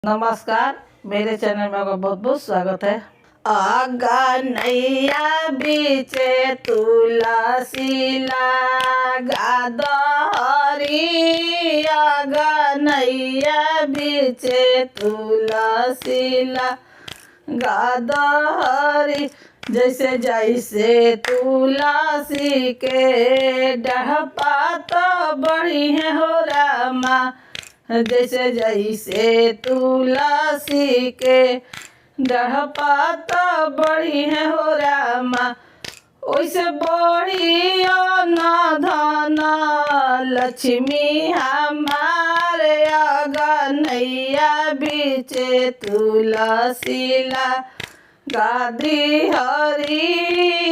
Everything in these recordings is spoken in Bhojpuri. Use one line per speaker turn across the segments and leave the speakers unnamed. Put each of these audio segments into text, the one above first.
नमस्कार, मेरे चैनल में आपका बहुत बहुत स्वागत है। अगनैया बीचे तुलसी लगा दहरी, अगनैया बीचे तुलसी लगा दहरी। जैसे जैसे तुलसी के डहपा तो बढ़ी है हो रामा, जैसे जैसे तुलसी के डहपा तो बढ़ी है हो रामा, वैसे बढ़ी न धन लक्ष्मी हमारे। अगनैया बीचे तुलसी लगा दहरी,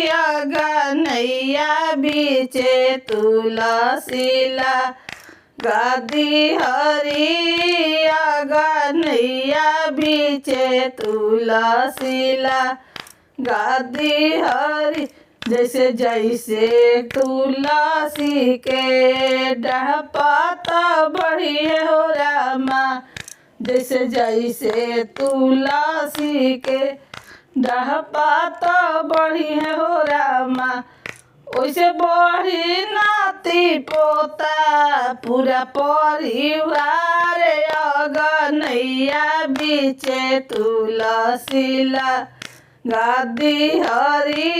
अगनैया बीचे तुलसी लगा दहरी, अगनैया बीचे तुलसी लगा दहरी। जैसे जैसे तुलसी के डहपा तो बढ़ी है हो रामा, जैसे जैसे तुलसी के डहपा तो बढ़ी है हो रामा, वैसे बढ़ी नाती पोता पूरा परिवार। अगनैया बीचे तुलसी लगा दहरी,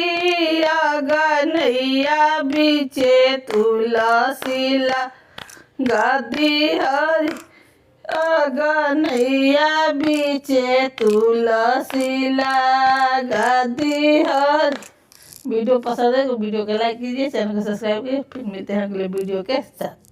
अगनैया बीचे तुलसी लगा दहरी, अगनैया बीचे तुलसी लगा दहरी। वीडियो पसंद है तो वीडियो को लाइक कीजिए, चैनल को सब्सक्राइब कीजिए। फिर मिलते हैं अगले वीडियो के साथ।